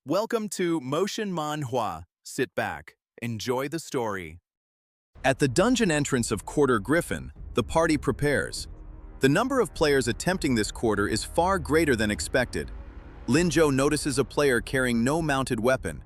Welcome to Motion Manhwa. Sit back, enjoy the story. At the dungeon entrance of Quarter Griffin, the party prepares. The number of players attempting this quarter is far greater than expected. Linjo notices a player carrying no mounted weapon.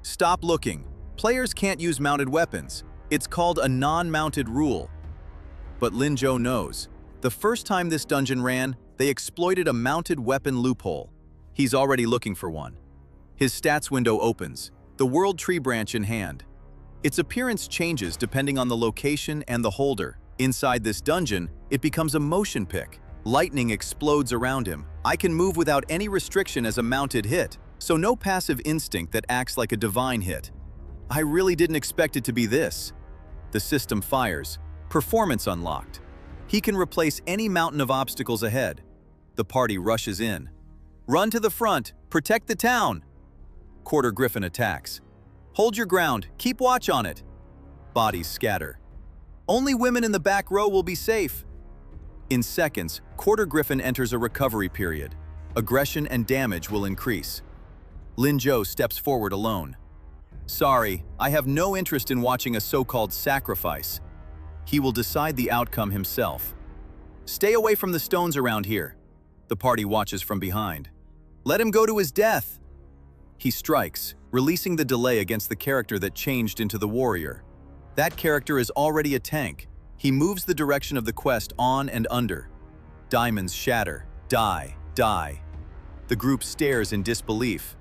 Stop looking. Players can't use mounted weapons. It's called a non-mounted rule. But Linjo knows. The first time this dungeon ran, they exploited a mounted weapon loophole. He's already looking for one. His stats window opens, the world tree branch in hand. Its appearance changes depending on the location and the holder. Inside this dungeon, it becomes a motion pick. Lightning explodes around him. I can move without any restriction as a mounted hit, so no passive instinct that acts like a divine hit. I really didn't expect it to be this. The system fires. Performance unlocked. He can replace any mountain of obstacles ahead. The party rushes in. Run to the front, protect the town. Quarter Griffin attacks. Hold your ground, keep watch on it. Bodies scatter. Only women in the back row will be safe. In seconds, Quarter Griffin enters a recovery period. Aggression and damage will increase. Linjo steps forward alone. Sorry, I have no interest in watching a so-called sacrifice. He will decide the outcome himself. Stay away from the stones around here. The party watches from behind. Let him go to his death. He strikes, releasing the delay against the character that changed into the warrior. That character is already a tank. He moves the direction of the quest on and under. Diamonds shatter. Die, die. The group stares in disbelief.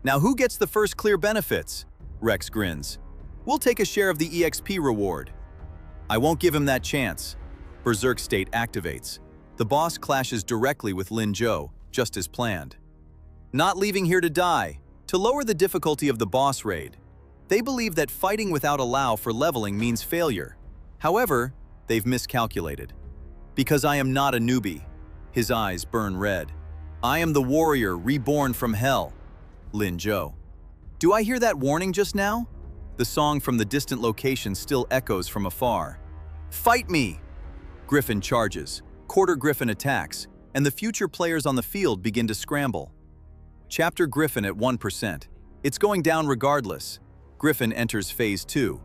Now who gets the first clear benefits? Rex grins. We'll take a share of the EXP reward. I won't give him that chance. Berserk state activates. The boss clashes directly with Linjo, just as planned. Not leaving here to die. To lower the difficulty of the boss raid. They believe that fighting without allow for leveling means failure. However, they've miscalculated. Because I am not a newbie. His eyes burn red. I am the warrior reborn from hell. Linjo. Do I hear that warning just now? The song from the distant location still echoes from afar. Fight me! Griffin charges. Quarter Griffin attacks, and the future players on the field begin to scramble. Chapter Griffin at 1%. It's going down regardless. Griffin enters Phase 2.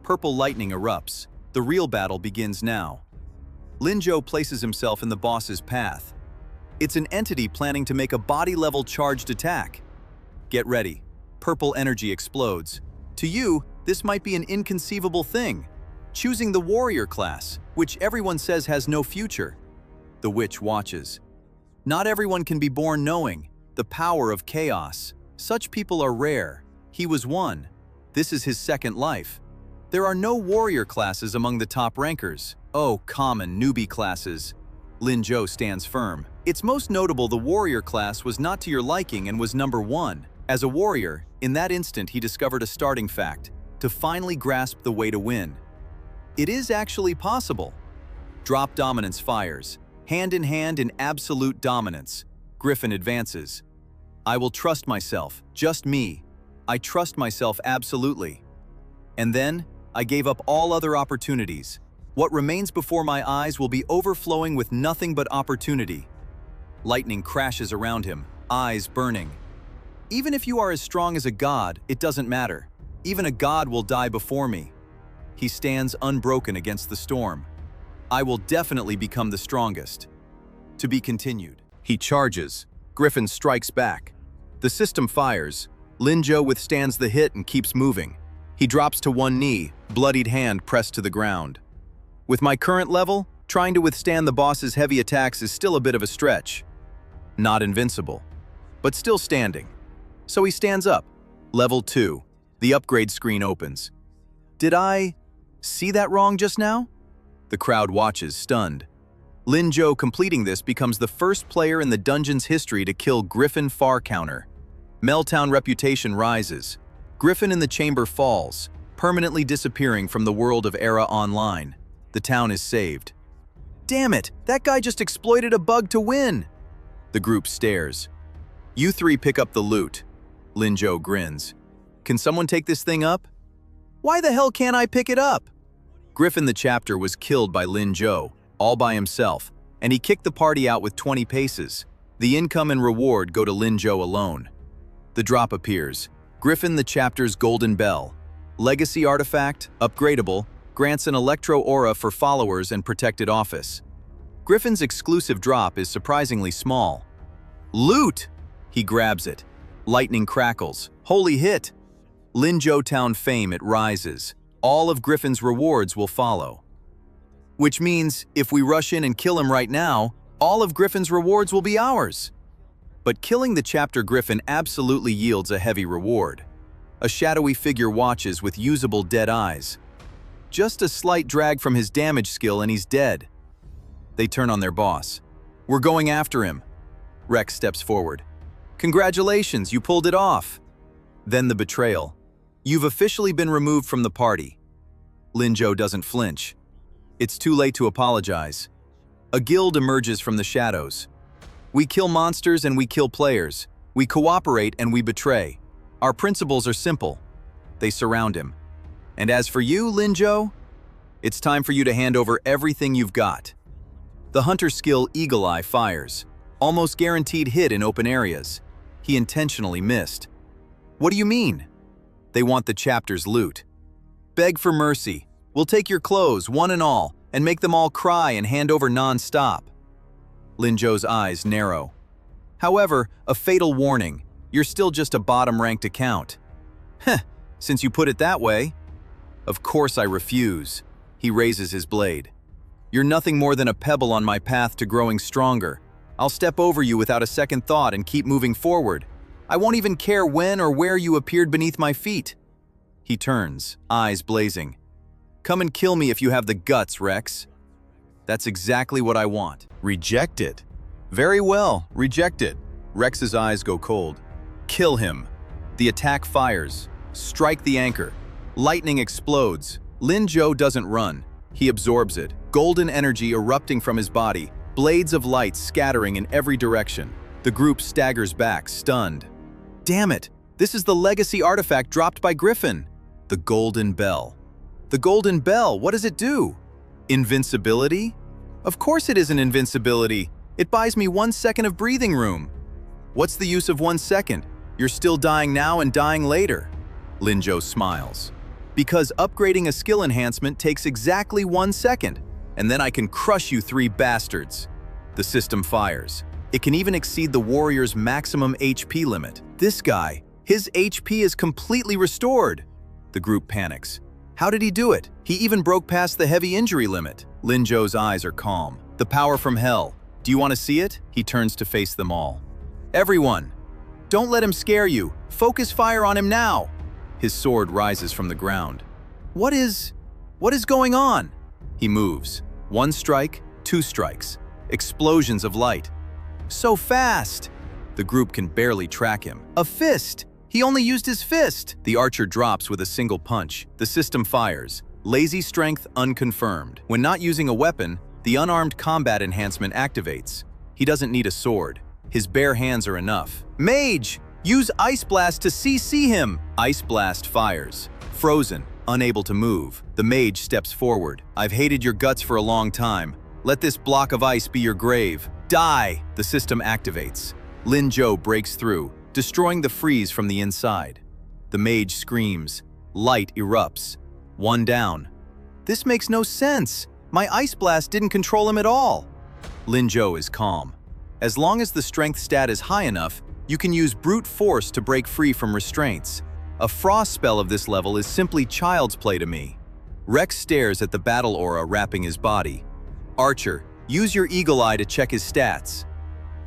Purple lightning erupts. The real battle begins now. Linjo places himself in the boss's path. It's an entity planning to make a body-level charged attack. Get ready. Purple energy explodes. To you, this might be an inconceivable thing. Choosing the warrior class, which everyone says has no future. The witch watches. Not everyone can be born knowing. The power of chaos. Such people are rare. He was one. This is his second life. There are no warrior classes among the top rankers. Oh, common newbie classes. Linjo stands firm. It's most notable the warrior class was not to your liking and was number 1. As a warrior, in that instant he discovered a starting fact, to finally grasp the way to win. It is actually possible. Drop dominance fires. Hand in absolute dominance. Griffin advances. I will trust myself, just me. I trust myself absolutely. And then, I gave up all other opportunities. What remains before my eyes will be overflowing with nothing but opportunity. Lightning crashes around him, eyes burning. Even if you are as strong as a god, it doesn't matter. Even a god will die before me. He stands unbroken against the storm. I will definitely become the strongest. To be continued. He charges. Griffin strikes back. The system fires. Linjo withstands the hit and keeps moving. He drops to one knee, bloodied hand pressed to the ground. With my current level, trying to withstand the boss's heavy attacks is still a bit of a stretch. Not invincible, but still standing. So he stands up. Level 2. The upgrade screen opens. Did I see that wrong just now? The crowd watches, stunned. Linjo completing this becomes the first player in the dungeon's history to kill Griffin Far Counter. Meltdown reputation rises. Griffin in the chamber falls, permanently disappearing from the world of Era Online. The town is saved. Damn it, that guy just exploited a bug to win! The group stares. You three pick up the loot. Linjo grins. Can someone take this thing up? Why the hell can't I pick it up? Griffin the chapter was killed by Linjo, all by himself, and he kicked the party out with 20 paces. The income and reward go to Linjo alone. The drop appears. Griffin the chapter's Golden Bell. Legacy artifact, upgradable, grants an electro aura for followers and protected office. Griffin's exclusive drop is surprisingly small. Loot! He grabs it. Lightning crackles. Holy hit! Linzhou Town fame, it rises. All of Griffin's rewards will follow. Which means, if we rush in and kill him right now, all of Griffin's rewards will be ours. But killing the chapter Griffin absolutely yields a heavy reward. A shadowy figure watches with usable dead eyes. Just a slight drag from his damage skill and he's dead. They turn on their boss. We're going after him. Rex steps forward. Congratulations, you pulled it off. Then the betrayal. You've officially been removed from the party. Linzhou doesn't flinch. It's too late to apologize. A guild emerges from the shadows. We kill monsters and we kill players. We cooperate and we betray. Our principles are simple. They surround him. And as for you, Linzhou, it's time for you to hand over everything you've got. The hunter skill Eagle Eye fires. Almost guaranteed hit in open areas. He intentionally missed. What do you mean? They want the chapter's loot. Beg for mercy. We'll take your clothes, one and all, and make them all cry and hand over non-stop. Linzhou's eyes narrow. However, a fatal warning. You're still just a bottom-ranked account. Heh, since you put it that way. Of course I refuse. He raises his blade. You're nothing more than a pebble on my path to growing stronger. I'll step over you without a second thought and keep moving forward. I won't even care when or where you appeared beneath my feet. He turns, eyes blazing. Come and kill me if you have the guts, Rex. That's exactly what I want. Rejected. Very well, rejected. Rex's eyes go cold. Kill him. The attack fires. Strike the anchor. Lightning explodes. Linzhou doesn't run. He absorbs it. Golden energy erupting from his body. Blades of light scattering in every direction. The group staggers back, stunned. Damn it! This is the legacy artifact dropped by Griffin. The Golden Bell. The Golden Bell, what does it do? Invincibility? Of course it isn't invincibility. It buys me 1 second of breathing room. What's the use of 1 second? You're still dying now and dying later. Linzhou smiles. Because upgrading a skill enhancement takes exactly 1 second, and then I can crush you 3 bastards. The system fires. It can even exceed the warrior's maximum HP limit. This guy, his HP is completely restored. The group panics. How did he do it? He even broke past the heavy injury limit. Linzhou's eyes are calm. The power from hell. Do you want to see it? He turns to face them all. Everyone, don't let him scare you. Focus fire on him now. His sword rises from the ground. What is going on? He moves. 1 strike, 2 strikes. Explosions of light. So fast! The group can barely track him. A fist! He only used his fist! The archer drops with a single punch. The system fires. Lazy strength unconfirmed. When not using a weapon, the unarmed combat enhancement activates. He doesn't need a sword. His bare hands are enough. Mage! Use Ice Blast to CC him! Ice Blast fires. Frozen, unable to move. The mage steps forward. I've hated your guts for a long time. Let this block of ice be your grave. Die! The system activates. Linzhou breaks through, destroying the freeze from the inside. The mage screams. Light erupts. 1 down. This makes no sense. My Ice Blast didn't control him at all. Linzhou is calm. As long as the strength stat is high enough, you can use brute force to break free from restraints. A frost spell of this level is simply child's play to me. Rex stares at the battle aura wrapping his body. Archer, use your eagle eye to check his stats.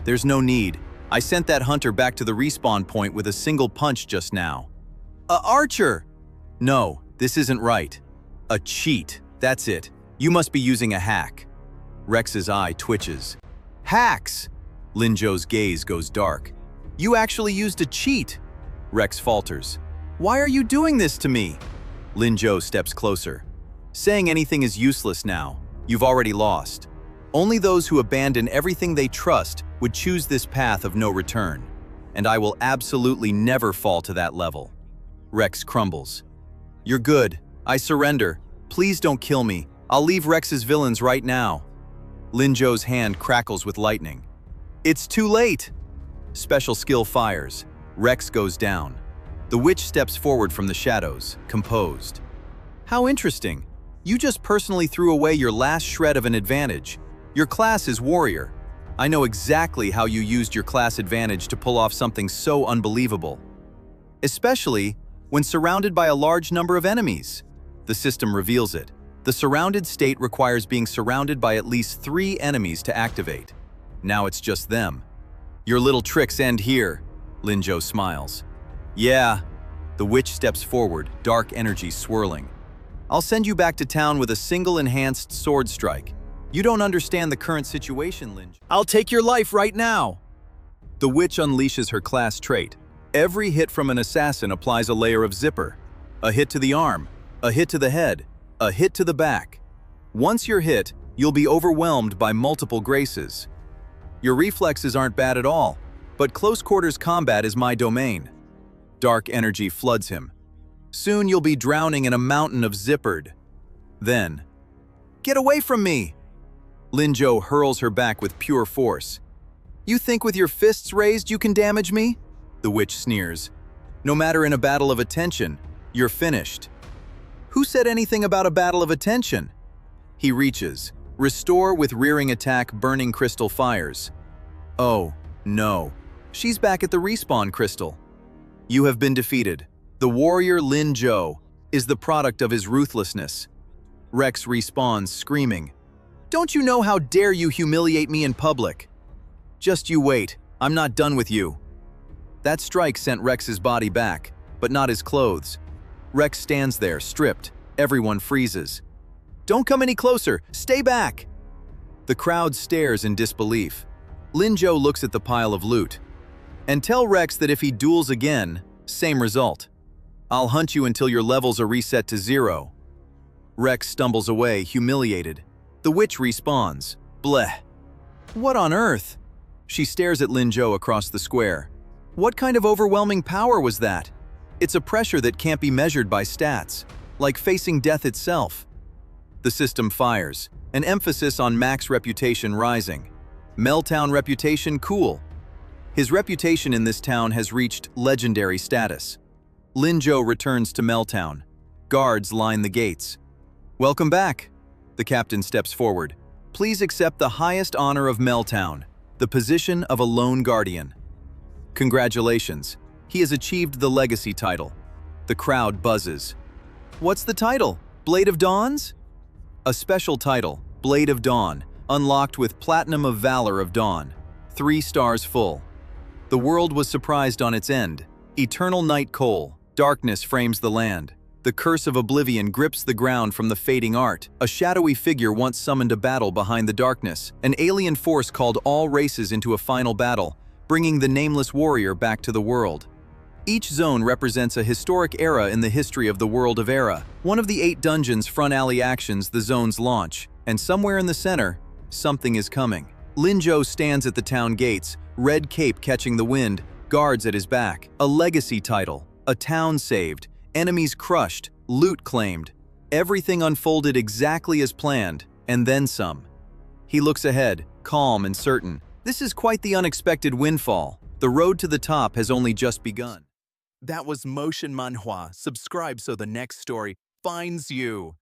There's no need. I sent that hunter back to the respawn point with a single punch just now. Archer! No, this isn't right. A cheat. That's it. You must be using a hack. Rex's eye twitches. Hacks! Linzhou's gaze goes dark. You actually used a cheat. Rex falters. Why are you doing this to me? Linzhou steps closer. Saying anything is useless now. You've already lost. Only those who abandon everything they trust would choose this path of no return. And I will absolutely never fall to that level. Rex crumbles. You're good. I surrender. Please don't kill me. I'll leave Rex's villains right now. Linzhou's hand crackles with lightning. It's too late. Special skill fires. Rex goes down. The witch steps forward from the shadows, composed. How interesting. You just personally threw away your last shred of an advantage. Your class is warrior. I know exactly how you used your class advantage to pull off something so unbelievable. Especially when surrounded by a large number of enemies. The system reveals it. The surrounded state requires being surrounded by at least 3 enemies to activate. Now it's just them. Your little tricks end here, Linjo smiles. Yeah. The witch steps forward, dark energy swirling. I'll send you back to town with a single enhanced sword strike. You don't understand the current situation, Linjo. I'll take your life right now. The witch unleashes her class trait. Every hit from an assassin applies a layer of zipper. A hit to the arm, a hit to the head, a hit to the back. Once you're hit, you'll be overwhelmed by multiple graces. Your reflexes aren't bad at all, but close quarters combat is my domain. Dark energy floods him. Soon you'll be drowning in a mountain of zippered. Then, get away from me! Linjo hurls her back with pure force. You think with your fists raised you can damage me? The witch sneers. No matter in a battle of attention, you're finished. Who said anything about a battle of attention? He reaches. Restore with rearing attack, burning crystal fires. Oh, no. She's back at the respawn crystal. You have been defeated. The warrior Linjo is the product of his ruthlessness. Rex respawns, screaming. Don't you know how dare you humiliate me in public? Just you wait, I'm not done with you. That strike sent Rex's body back, but not his clothes. Rex stands there, stripped. Everyone freezes. Don't come any closer, stay back! The crowd stares in disbelief. Linjo looks at the pile of loot. And tell Rex that if he duels again, same result. I'll hunt you until your levels are reset to 0. Rex stumbles away, humiliated. The witch respawns. Bleh. What on earth? She stares at Linjo across the square. What kind of overwhelming power was that? It's a pressure that can't be measured by stats, like facing death itself. The system fires, an emphasis on Mac's reputation rising. Meltown reputation cool. His reputation in this town has reached legendary status. Linjo returns to Meltown. Guards line the gates. Welcome back. The captain steps forward. Please accept the highest honor of Meltown, the position of a lone guardian. Congratulations. He has achieved the legacy title. The crowd buzzes. What's the title? Blade of Dawns? A special title, Blade of Dawn, unlocked with Platinum of Valor of Dawn. 3 stars full. The world was surprised on its end. Eternal night coal. Darkness frames the land. The curse of oblivion grips the ground from the fading art. A shadowy figure once summoned a battle behind the darkness. An alien force called all races into a final battle, bringing the nameless warrior back to the world. Each zone represents a historic era in the history of the world of Era. One of the 8 dungeons front alley actions the zone's launch, and somewhere in the center, something is coming. Linjo stands at the town gates, red cape catching the wind, guards at his back. A legacy title, a town saved, enemies crushed, loot claimed. Everything unfolded exactly as planned, and then some. He looks ahead, calm and certain. This is quite the unexpected windfall. The road to the top has only just begun. That was Motion Manhwa. Subscribe so the next story finds you.